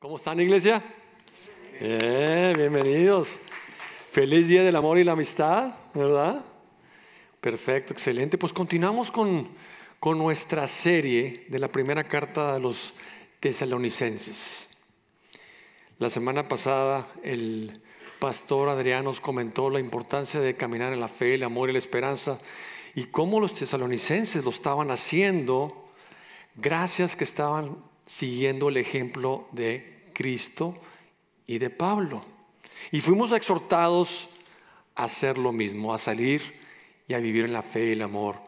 ¿Cómo están, iglesia? Bienvenidos. Feliz Día del Amor y la Amistad, ¿verdad? Perfecto, excelente. Pues continuamos con nuestra serie de la primera carta de los tesalonicenses. La semana pasada el pastor Adrián nos comentó la importancia de caminar en la fe, el amor y la esperanza y cómo los tesalonicenses lo estaban haciendo gracias que estaban siguiendo el ejemplo de Cristo y de Pablo. Y fuimos exhortados a hacer lo mismo, a salir y a vivir en la fe, el amor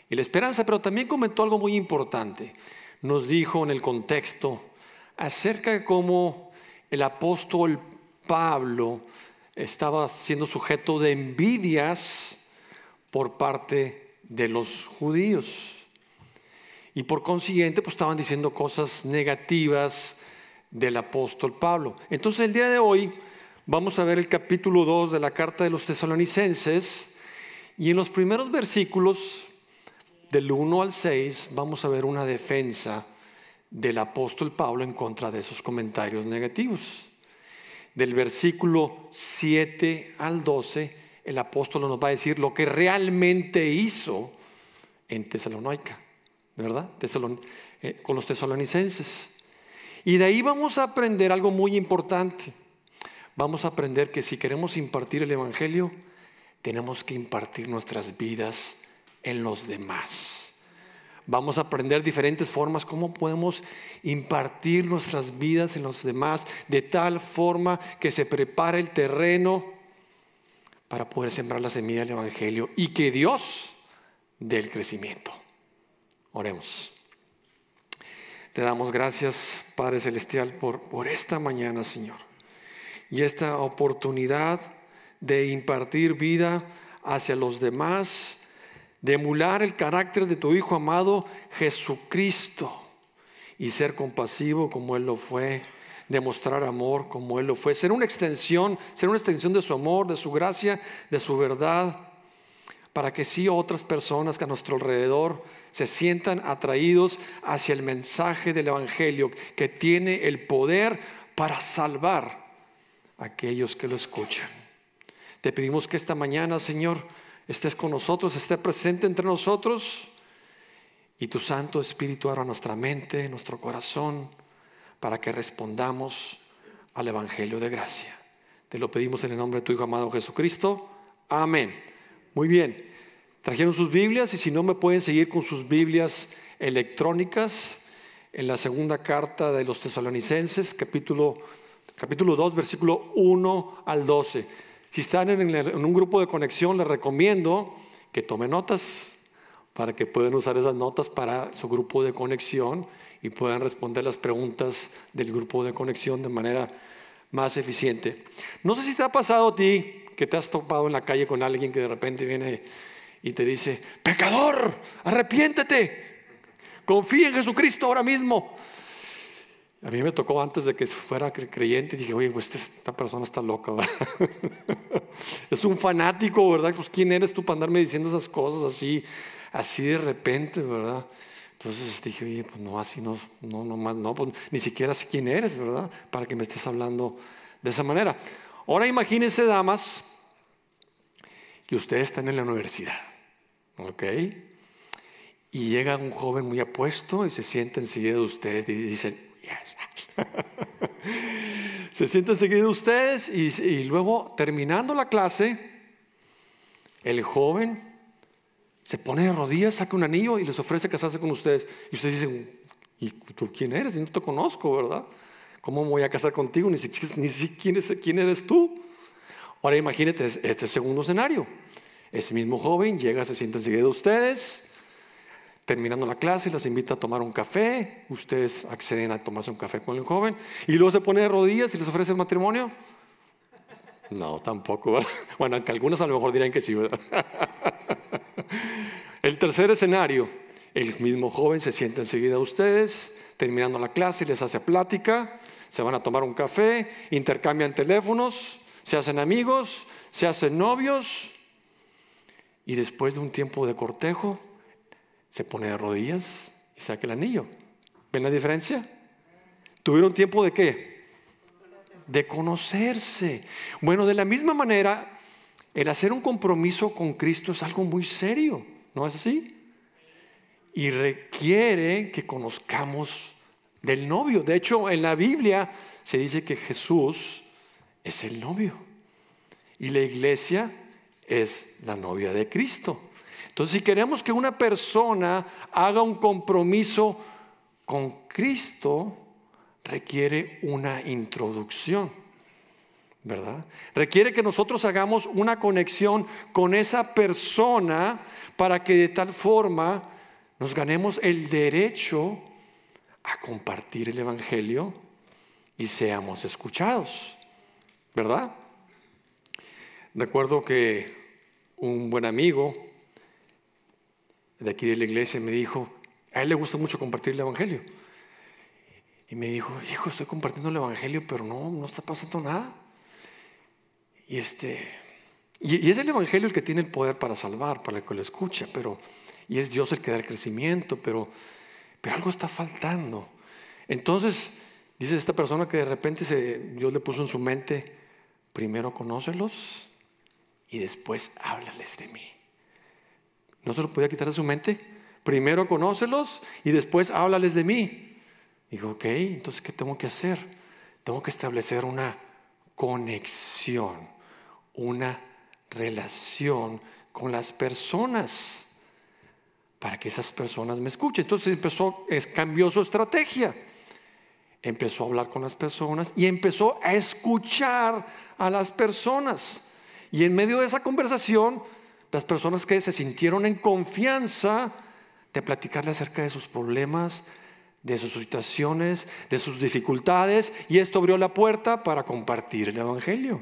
y la esperanza. Pero también comentó algo muy importante. Nos dijo en el contexto acerca de cómo el apóstol Pablo estaba siendo sujeto de envidias por parte de los judíos. Y por consiguiente, pues estaban diciendo cosas negativas del apóstol Pablo. Entonces el día de hoy vamos a ver el capítulo 2 de la carta de los tesalonicenses. Y en los primeros versículos del 1 al 6 vamos a ver una defensa del apóstol Pablo en contra de esos comentarios negativos. Del versículo 7 al 12 el apóstol nos va a decir lo que realmente hizo en Tesalónica, ¿verdad? Con los tesalonicenses. Y de ahí vamos a aprender algo muy importante. Vamos a aprender que si queremos impartir el evangelio, tenemos que impartir nuestras vidas en los demás. Vamos a aprender diferentes formas cómo podemos impartir nuestras vidas en los demás de tal forma que se prepare el terreno para poder sembrar la semilla del evangelio y que Dios dé el crecimiento. Oremos. Te damos gracias, Padre Celestial, por esta mañana, Señor, y esta oportunidad de impartir vida hacia los demás, de emular el carácter de tu Hijo amado Jesucristo y ser compasivo como Él lo fue, demostrar amor como Él lo fue, ser una extensión de su amor, de su gracia, de su verdad, para que sí otras personas que a nuestro alrededor se sientan atraídos hacia el mensaje del evangelio que tiene el poder para salvar a aquellos que lo escuchan. Te pedimos que esta mañana, Señor, estés con nosotros, esté presente entre nosotros y tu Santo Espíritu abra nuestra mente, nuestro corazón, para que respondamos al evangelio de gracia. Te lo pedimos en el nombre de tu Hijo amado Jesucristo. Amén. Muy bien, trajeron sus Biblias y si no me pueden seguir con sus Biblias electrónicas en la segunda carta de los tesalonicenses, capítulo 2, versículo 1 al 12. Si están en un grupo de conexión, les recomiendo que tomen notas para que puedan usar esas notas para su grupo de conexión y puedan responder las preguntas del grupo de conexión de manera más eficiente. No sé si te ha pasado a ti que te has topado en la calle con alguien que de repente viene y te dice: pecador, arrepiéntete, confía en Jesucristo ahora mismo. A mí me tocó antes de que fuera creyente, dije: oye, pues esta persona está loca, ¿verdad? Es un fanático, ¿verdad? Pues ¿quién eres tú para andarme diciendo esas cosas así de repente, ¿verdad? Entonces dije: oye, pues no, así no, pues ni siquiera sé quién eres, ¿verdad? Para que me estés hablando de esa manera. Ahora imagínense, damas, que ustedes están en la universidad, ¿ok? Y llega un joven muy apuesto y se sienta enseguida de ustedes y dicen: yes. Se sienta enseguida de ustedes y luego, terminando la clase, el joven se pone de rodillas, saca un anillo y les ofrece casarse con ustedes. Y ustedes dicen: ¿y tú quién eres? Y no te conozco, ¿verdad? ¿Cómo me voy a casar contigo? Ni siquiera quién eres tú. Ahora imagínate este segundo escenario. Ese mismo joven llega, se sienta enseguida de ustedes, terminando la clase, los invita a tomar un café. Ustedes acceden a tomarse un café con el joven y luego se pone de rodillas y les ofrece el matrimonio. No, tampoco, ¿verdad? Bueno, aunque algunos a lo mejor dirán que sí, ¿verdad? El tercer escenario: el mismo joven se sienta enseguida de ustedes, terminando la clase, les hace plática, se van a tomar un café, intercambian teléfonos, se hacen amigos, se hacen novios y después de un tiempo de cortejo se pone de rodillas y saca el anillo. ¿Ven la diferencia? ¿Tuvieron tiempo de qué? de conocerse. Bueno, de la misma manera, el hacer un compromiso con Cristo es algo muy serio, ¿no es así? Y requiere que conozcamos del novio. De hecho, en la Biblia se dice que Jesús es el novio y la iglesia es la novia de Cristo. Entonces, si queremos que una persona haga un compromiso con Cristo, requiere una introducción, ¿verdad? Requiere que nosotros hagamos una conexión con esa persona para que de tal forma nos ganemos el derecho a compartir el evangelio y seamos escuchados, ¿verdad? Recuerdo que un buen amigo de aquí de la iglesia me dijo, a él le gusta mucho compartir el evangelio. Y me dijo, hijo, estoy compartiendo el evangelio, pero no está pasando nada. Y es el evangelio el que tiene el poder para salvar, para el que lo escucha, y es Dios el que da el crecimiento, pero algo está faltando. Entonces, dice esta persona que de repente Dios le puso en su mente, primero conócelos y después háblales de mí. ¿No se lo podía quitar de su mente? Primero conócelos y después háblales de mí. Digo, ok, entonces ¿qué tengo que hacer? Tengo que establecer una conexión, una relación con las personas para que esas personas me escuchen. Entonces cambió su estrategia. Empezó a hablar con las personas y empezó a escuchar a las personas. Y en medio de esa conversación, las personas que se sintieron en confianza de platicarle acerca de sus problemas, de sus situaciones, de sus dificultades, y esto abrió la puerta para compartir el evangelio.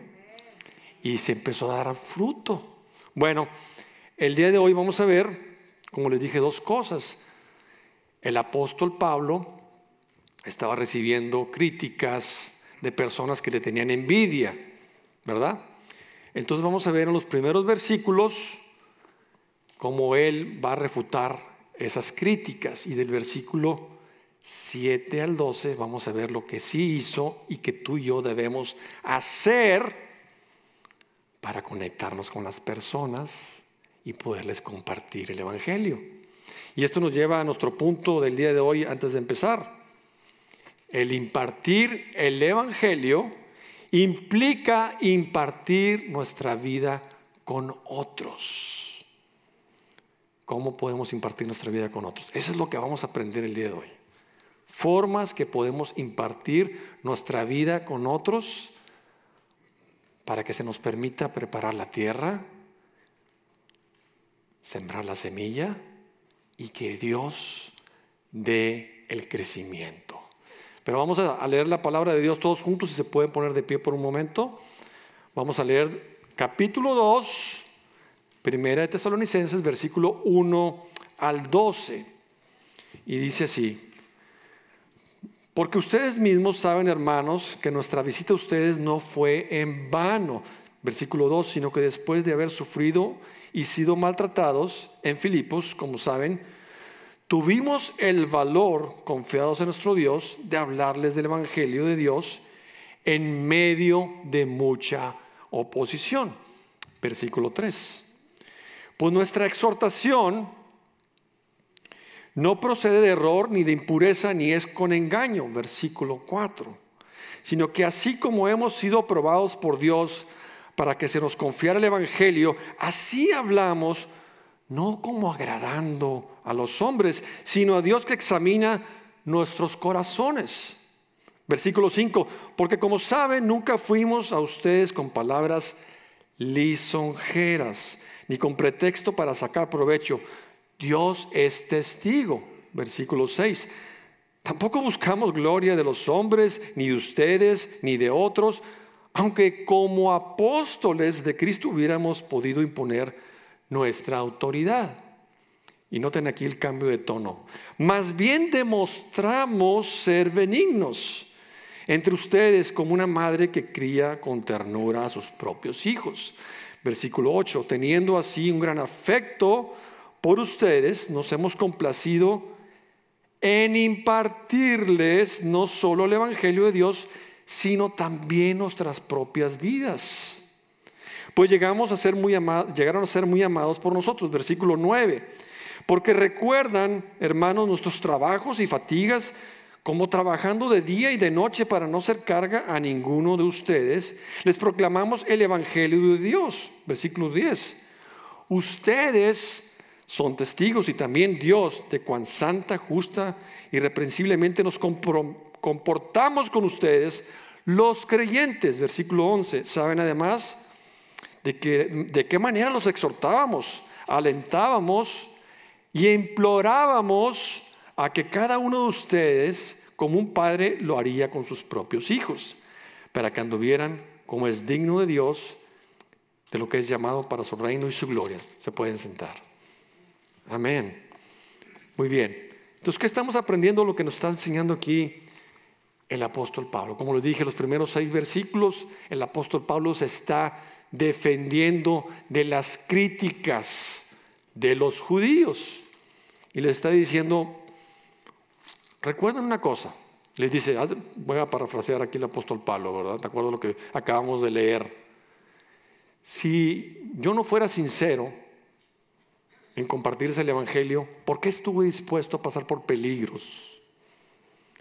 Y se empezó a dar fruto. Bueno, el día de hoy vamos a ver, como les dije, dos cosas. El apóstol Pablo estaba recibiendo críticas de personas que le tenían envidia, ¿verdad? Entonces vamos a ver en los primeros versículos cómo él va a refutar esas críticas. Y del versículo 7 al 12 vamos a ver lo que sí hizo y que tú y yo debemos hacer para conectarnos con las personas y poderles compartir el evangelio. Y esto nos lleva a nuestro punto del día de hoy antes de empezar. El impartir el evangelio implica impartir nuestra vida con otros. ¿Cómo podemos impartir nuestra vida con otros? Eso es lo que vamos a aprender el día de hoy. Formas que podemos impartir nuestra vida con otros para que se nos permita preparar la tierra, sembrar la semilla y que Dios dé el crecimiento. Pero vamos a leer la palabra de Dios todos juntos, si se pueden poner de pie por un momento. Vamos a leer capítulo 2, Primera de Tesalonicenses, versículo 1 al 12. Y dice así: porque ustedes mismos saben, hermanos, que nuestra visita a ustedes no fue en vano. Versículo 2, sino que después de haber sufrido y sido maltratados en Filipos, como saben, tuvimos el valor, confiados en nuestro Dios, de hablarles del evangelio de Dios en medio de mucha oposición. Versículo 3. Pues nuestra exhortación no procede de error, ni de impureza, ni es con engaño. Versículo 4. Sino que así como hemos sido aprobados por Dios para que se nos confiara el evangelio, así hablamos, no como agradando a los hombres, sino a Dios que examina nuestros corazones. Versículo 5. Porque como saben, nunca fuimos a ustedes con palabras lisonjeras, ni con pretexto para sacar provecho. Dios es testigo. Versículo 6. Tampoco buscamos gloria de los hombres, ni de ustedes, ni de otros, aunque como apóstoles de Cristo hubiéramos podido imponer nuestra autoridad. Y noten aquí el cambio de tono. Más bien demostramos ser benignos entre ustedes, como una madre que cría con ternura a sus propios hijos. Versículo 8. Teniendo así un gran afecto por ustedes, nos hemos complacido en impartirles no solo el evangelio de Dios, sino también nuestras propias vidas. Pues llegaron a ser muy amados por nosotros. Versículo 9. Porque recuerdan, hermanos, nuestros trabajos y fatigas, como trabajando de día y de noche para no ser carga a ninguno de ustedes, les proclamamos el evangelio de Dios. Versículo 10. Ustedes son testigos y también Dios de cuán santa, justa, irreprensiblemente nos comportamos con ustedes los creyentes. Versículo 11. Saben además de qué manera los exhortábamos, alentábamos y implorábamos a que cada uno de ustedes, como un padre lo haría con sus propios hijos, para que anduvieran como es digno de Dios, de lo que es llamado para su reino y su gloria. Se pueden sentar. Amén. Muy bien. Entonces, ¿qué estamos aprendiendo? Lo que nos está enseñando aquí el apóstol Pablo. Como les dije, los primeros 6 versículos, el apóstol Pablo se está defendiendo de las críticas de los judíos. Y les está diciendo, recuerden una cosa. Les dice, voy a parafrasear aquí el apóstol Pablo, ¿verdad? ¿Te acuerdas lo que acabamos de leer? Si yo no fuera sincero en compartirse el evangelio, ¿por qué estuve dispuesto a pasar por peligros?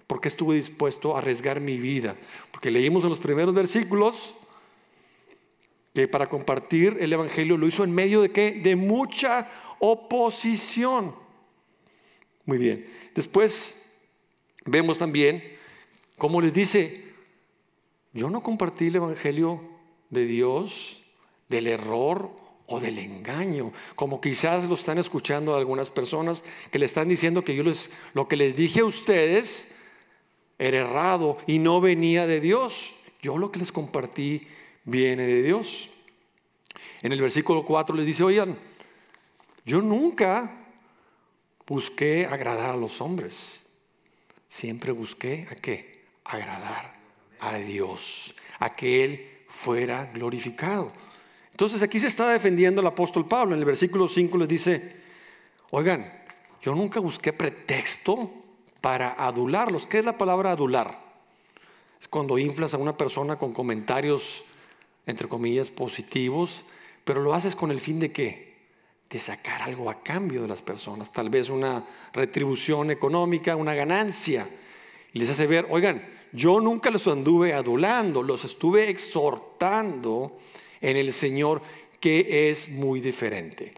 ¿Por qué estuve dispuesto a arriesgar mi vida? Porque leímos en los primeros versículos que para compartir el evangelio lo hizo en medio de ¿qué? De mucha oposición. Muy bien. Después vemos también cómo les dice, yo no compartí el evangelio de Dios, del error o del engaño, como quizás lo están escuchando algunas personas que le están diciendo que lo que les dije a ustedes era errado y no venía de Dios. Yo lo que les compartí viene de Dios. En el versículo 4 les dice, oigan, yo nunca busqué agradar a los hombres, siempre busqué ¿a qué? Agradar a Dios, a que Él fuera glorificado. Entonces aquí se está defendiendo el apóstol Pablo. En el versículo 5 les dice, oigan, yo nunca busqué pretexto para adularlos. ¿Qué es la palabra adular? Es cuando inflas a una persona con comentarios, entre comillas, positivos, pero lo haces con el fin de ¿qué? De sacar algo a cambio de las personas, tal vez una retribución económica, una ganancia. Y les hace ver, oigan, yo nunca los anduve adulando, los estuve exhortando en el Señor, que es muy diferente.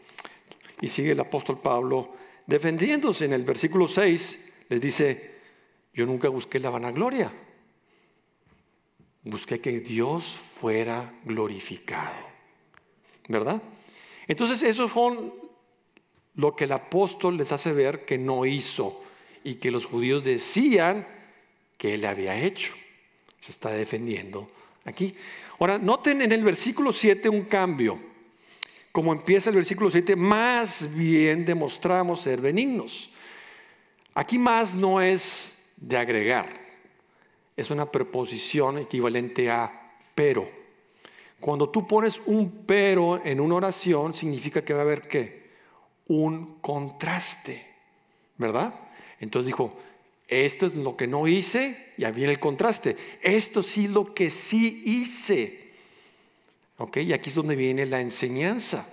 Y sigue el apóstol Pablo defendiéndose. En el versículo 6 les dice, yo nunca busqué la vanagloria, busqué que Dios fuera glorificado, ¿verdad? Entonces eso fue lo que el apóstol les hace ver que no hizo y que los judíos decían que él había hecho. Se está defendiendo aquí. Ahora, noten en el versículo 7 un cambio. Como empieza el versículo 7, más bien demostramos ser benignos. Aquí más no es de agregar, es una preposición equivalente a pero. Cuando tú pones un pero en una oración, significa que va a haber ¿qué? Un contraste, ¿verdad? Entonces dijo, esto es lo que no hice, ya viene el contraste. Esto sí lo que sí hice. ¿Ok? Y aquí es donde viene la enseñanza,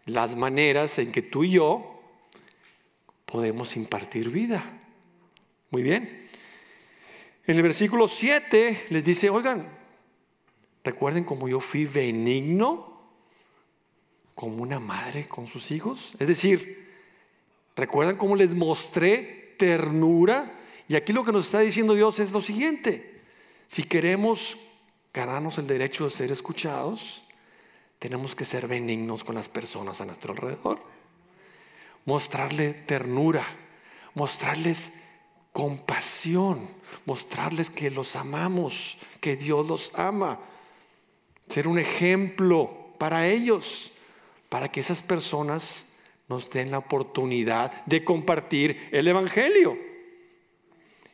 las maneras en que tú y yo podemos impartir vida. Muy bien. En el versículo 7 les dice, oigan, recuerden cómo yo fui benigno como una madre con sus hijos. Es decir, recuerdan cómo les mostré ternura. Y aquí lo que nos está diciendo Dios es lo siguiente: si queremos ganarnos el derecho de ser escuchados, tenemos que ser benignos con las personas a nuestro alrededor, mostrarle ternura, mostrarles compasión, mostrarles que los amamos, que Dios los ama, ser un ejemplo para ellos, para que esas personas nos den la oportunidad de compartir el evangelio.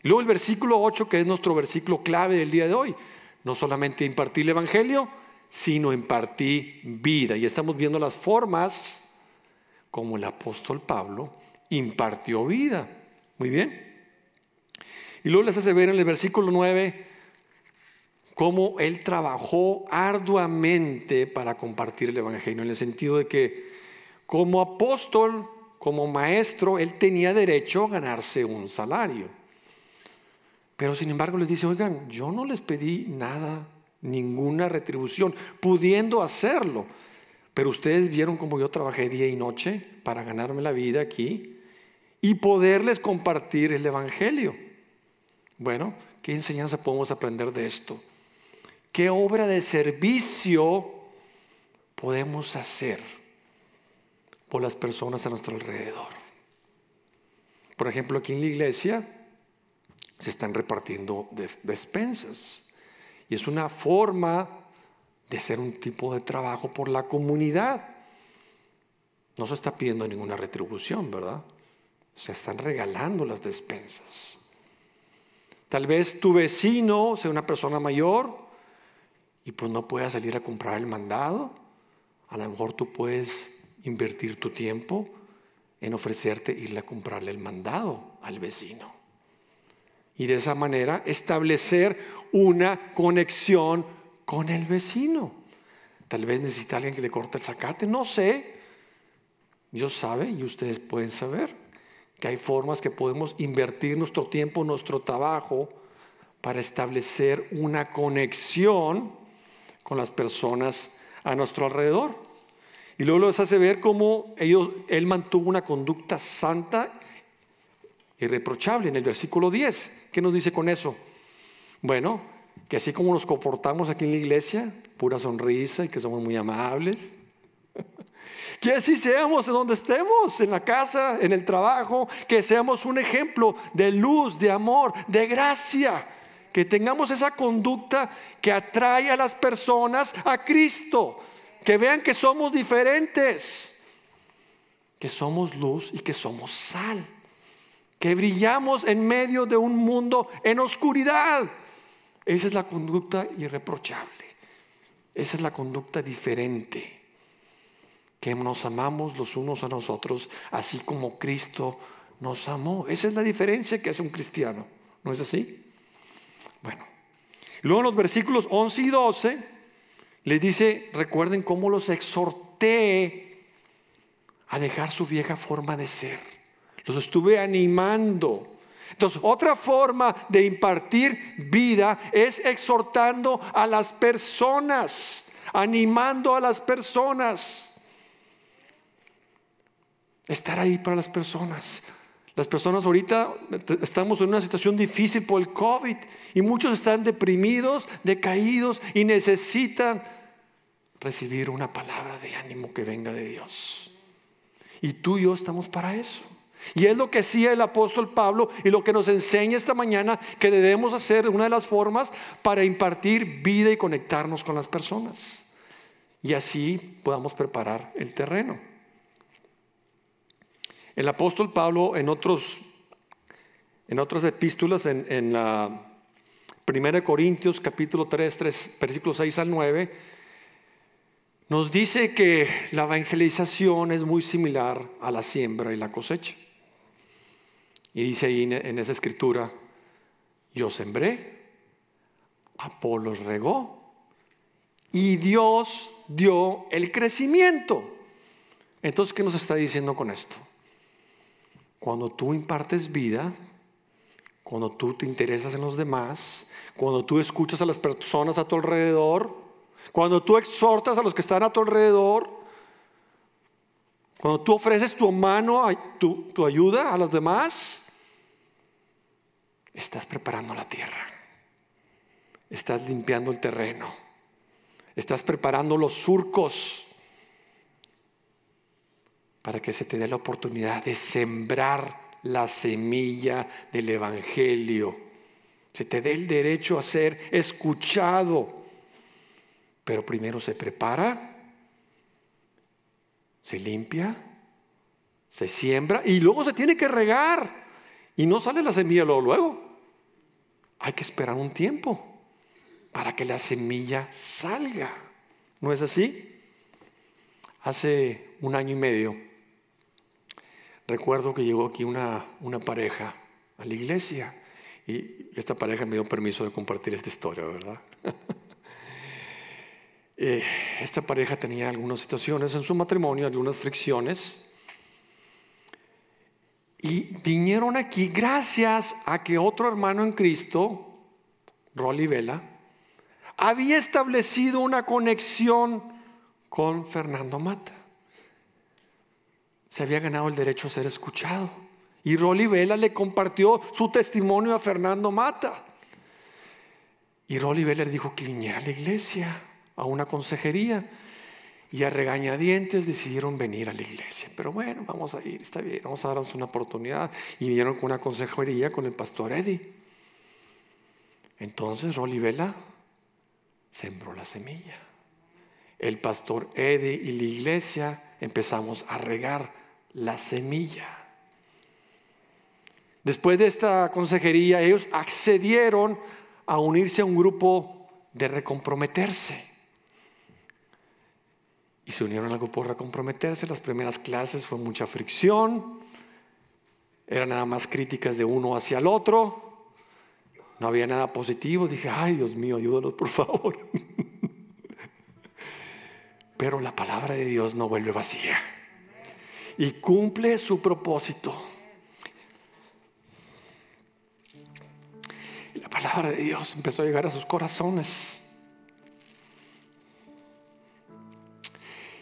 Y luego el versículo 8, que es nuestro versículo clave del día de hoy, no solamente impartir el evangelio, sino impartir vida. Y estamos viendo las formas como el apóstol Pablo impartió vida. Muy bien. Y luego les hace ver en el versículo 9 cómo él trabajó arduamente para compartir el evangelio, en el sentido de que como apóstol, como maestro, él tenía derecho a ganarse un salario. Pero sin embargo les dice: oigan, yo no les pedí nada, ninguna retribución, pudiendo hacerlo. Pero ustedes vieron cómo yo trabajé día y noche para ganarme la vida aquí y poderles compartir el evangelio. Bueno, ¿qué enseñanza podemos aprender de esto? ¿Qué obra de servicio podemos hacer por las personas a nuestro alrededor? Por ejemplo, aquí en la iglesia se están repartiendo despensas, y es una forma de hacer un tipo de trabajo por la comunidad. No se está pidiendo ninguna retribución, ¿verdad? Se están regalando las despensas. Tal vez tu vecino sea una persona mayor y pues no pueda salir a comprar el mandado. A lo mejor tú puedes invertir tu tiempo en ofrecerte irle a comprarle el mandado al vecino. Y de esa manera establecer una conexión con el vecino. Tal vez necesita alguien que le corte el zacate, no sé. Dios sabe y ustedes pueden saber que hay formas que podemos invertir nuestro tiempo, nuestro trabajo, para establecer una conexión con las personas a nuestro alrededor. Y luego les hace ver cómo él mantuvo una conducta santa, irreprochable, en el versículo 10. ¿Qué nos dice con eso? Bueno, que así como nos comportamos aquí en la iglesia, pura sonrisa y que somos muy amables, que así seamos en donde estemos, en la casa, en el trabajo, que seamos un ejemplo de luz, de amor, de gracia, que tengamos esa conducta que atrae a las personas a Cristo, que vean que somos diferentes, que somos luz y que somos sal, que brillamos en medio de un mundo en oscuridad. Esa es la conducta irreprochable, esa es la conducta diferente. Que nos amamos los unos a nosotros, así como Cristo nos amó. Esa es la diferencia que hace un cristiano, ¿no es así? Bueno, luego en los versículos 11 y 12 les dice: recuerden cómo los exhorté a dejar su vieja forma de ser. Los estuve animando. Entonces, otra forma de impartir vida es exhortando a las personas, animando a las personas. Estar ahí para las personas. Las personas ahorita estamos en una situación difícil por el COVID y muchos están deprimidos, decaídos y necesitan recibir una palabra de ánimo que venga de Dios. Y tú y yo estamos para eso. Y es lo que hacía el apóstol Pablo y lo que nos enseña esta mañana que debemos hacer, una de las formas para impartir vida y conectarnos con las personas. Y así podamos preparar el terreno. El apóstol Pablo en otras epístolas, en la 1 Corintios capítulo 3, versículos 6 al 9, nos dice que la evangelización es muy similar a la siembra y la cosecha. Y dice ahí en esa escritura: yo sembré, Apolos regó y Dios dio el crecimiento. Entonces, ¿qué nos está diciendo con esto? Cuando tú impartes vida, cuando tú te interesas en los demás, cuando tú escuchas a las personas a tu alrededor, cuando tú exhortas a los que están a tu alrededor, cuando tú ofreces tu mano, tu ayuda a los demás, estás preparando la tierra, estás limpiando el terreno, estás preparando los surcos para que se te dé la oportunidad de sembrar la semilla del evangelio. Se te dé el derecho a ser escuchado. Pero primero se prepara, se limpia, se siembra y luego se tiene que regar. Y no sale la semilla luego. Hay que esperar un tiempo para que la semilla salga. ¿No es así? Hace 1 año y medio recuerdo que llegó aquí una pareja a la iglesia y esta pareja me dio permiso de compartir esta historia, ¿verdad? Esta pareja tenía algunas situaciones en su matrimonio, algunas fricciones. Y vinieron aquí gracias a que otro hermano en Cristo, Rolly Vela, había establecido una conexión con Fernando Mata. Se había ganado el derecho a ser escuchado. Y Rolly Vela le compartió su testimonio a Fernando Mata. Y Rolly Vela le dijo que viniera a la iglesia, a una consejería. Y a regañadientes decidieron venir a la iglesia. Pero bueno, vamos a ir, está bien, vamos a darnos una oportunidad. Y vinieron con una consejería con el pastor Eddie. Entonces Rolly Vela sembró la semilla. El pastor Eddie y la iglesia empezamos a regar la semilla. Después de esta consejería, ellos accedieron a unirse a un grupo de recomprometerse. Y se unieron al grupo de recomprometerse. Las primeras clases fue mucha fricción. Eran nada más críticas de uno hacia el otro. No había nada positivo. Dije, ay Dios mío, ayúdalos por favor. Pero la palabra de Dios no vuelve vacía y cumple su propósito. Y la palabra de Dios empezó a llegar a sus corazones.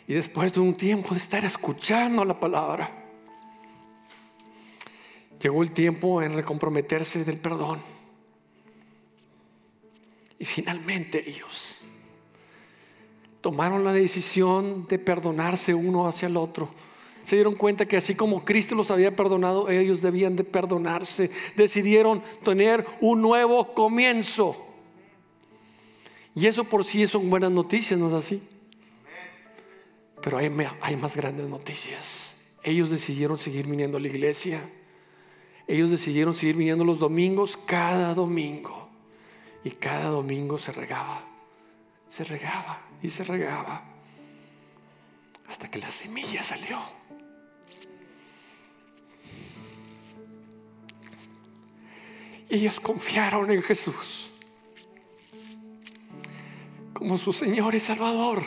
Y después de un tiempo de estar escuchando la palabra, llegó el tiempo en recomprometerse del perdón. Y finalmente ellos tomaron la decisión de perdonarse uno hacia el otro. Se dieron cuenta que así como Cristo los había perdonado, ellos debían de perdonarse. Decidieron tener un nuevo comienzo. Y eso por sí son buenas noticias, ¿no es así? Pero hay más grandes noticias. Ellos decidieron seguir viniendo a la iglesia. Ellos decidieron seguir viniendo los domingos, cada domingo. Y cada domingo se regaba y se regaba hasta que la semilla salió. Y ellos confiaron en Jesús como su Señor y Salvador.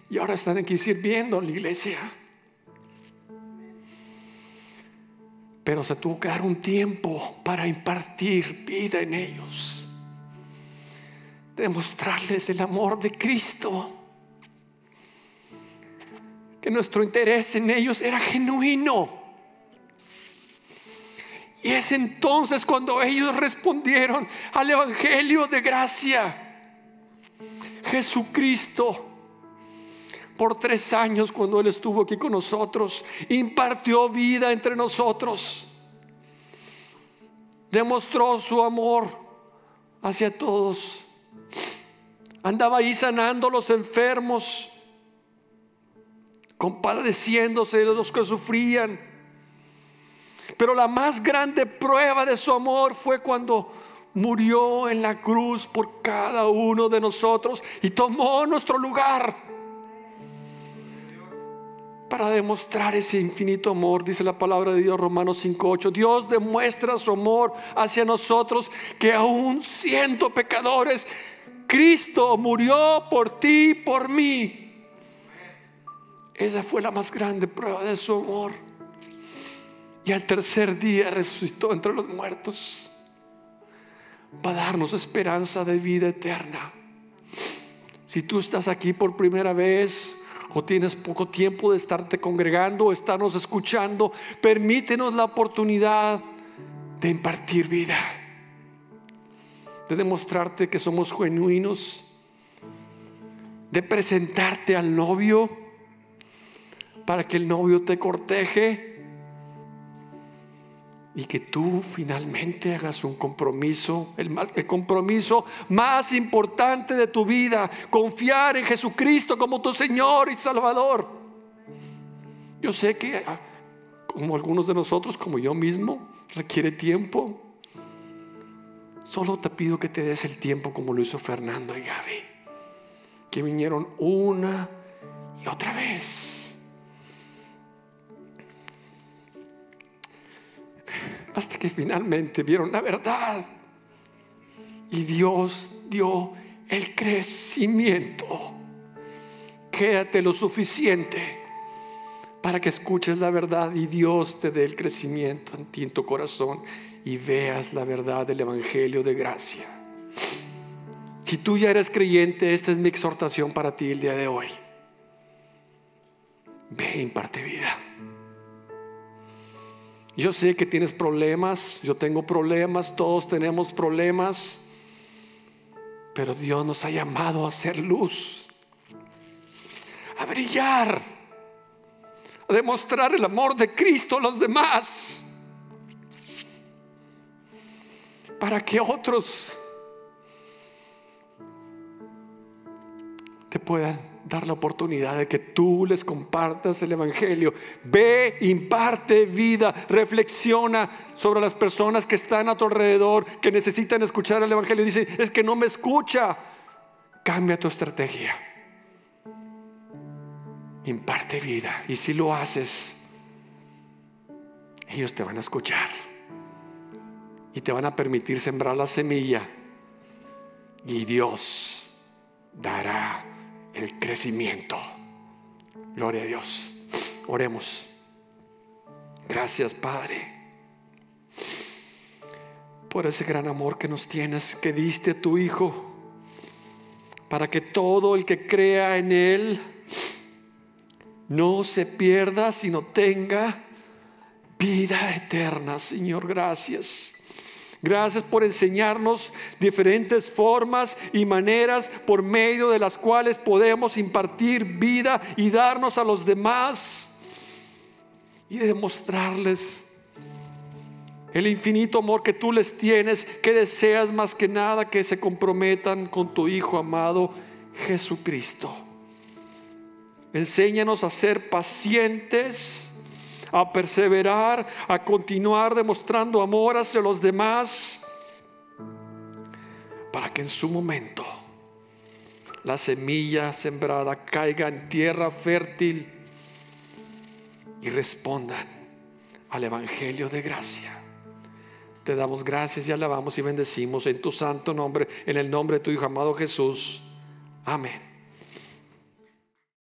Y ahora están aquí sirviendo en la iglesia. Pero se tuvo que dar un tiempo para impartir vida en ellos, demostrarles el amor de Cristo, que nuestro interés en ellos era genuino. Y es entonces cuando ellos respondieron al evangelio de gracia. Jesucristo, por 3 años, cuando Él estuvo aquí con nosotros, impartió vida entre nosotros, demostró su amor hacia todos, andaba ahí sanando a los enfermos, compadeciéndose de los que sufrían. Pero la más grande prueba de su amor fue cuando murió en la cruz por cada uno de nosotros y tomó nuestro lugar. Para demostrar ese infinito amor, dice la palabra de Dios, Romanos 5:8, Dios demuestra su amor hacia nosotros, que aún siendo pecadores, Cristo murió por ti y por mí. Esa fue la más grande prueba de su amor. Y al tercer día resucitó entre los muertos para darnos esperanza de vida eterna. Si tú estás aquí por primera vez, o tienes poco tiempo de estarte congregando o estarnos escuchando, permítenos la oportunidad de impartir vida, de demostrarte que somos genuinos, de presentarte al novio para que el novio te corteje y que tú finalmente hagas un compromiso, el compromiso más importante de tu vida: confiar en Jesucristo como tu Señor y Salvador. Yo sé que, como algunos de nosotros, como yo mismo, requiere tiempo. Solo te pido que te des el tiempo como lo hizo Fernando y Gaby, que vinieron una y otra vez, hasta que finalmente vieron la verdad. Y Dios dio el crecimiento. Quédate lo suficiente para que escuches la verdad y Dios te dé el crecimiento en ti, en tu corazón, y veas la verdad del evangelio de gracia. Si tú ya eres creyente, esta es mi exhortación para ti el día de hoy. Ve, imparte vida. Yo sé que tienes problemas, yo tengo problemas, todos tenemos problemas, pero Dios nos ha llamado a hacer luz, a brillar, a demostrar el amor de Cristo a los demás, para que otros te puedan dar la oportunidad de que tú les compartas el evangelio. Ve, imparte vida, reflexiona sobre las personas que están a tu alrededor, que necesitan escuchar el evangelio. Dicen, es que no me escucha. Cambia tu estrategia, imparte vida, y si lo haces, ellos te van a escuchar y te van a permitir sembrar la semilla, y Dios dará el crecimiento. Gloria a Dios. Oremos. Gracias, Padre, por ese gran amor que nos tienes, que diste a tu Hijo, para que todo el que crea en Él no se pierda, sino tenga vida eterna. Señor, gracias. Gracias por enseñarnos diferentes formas y maneras por medio de las cuales podemos impartir vida y darnos a los demás, y demostrarles el infinito amor que tú les tienes, que deseas más que nada que se comprometan con tu Hijo amado Jesucristo. Enséñanos a ser pacientes, a perseverar, a continuar demostrando amor hacia los demás, para que en su momento la semilla sembrada caiga en tierra fértil y respondan al evangelio de gracia. Te damos gracias y alabamos y bendecimos en tu santo nombre, en el nombre de tu Hijo amado Jesús. Amén.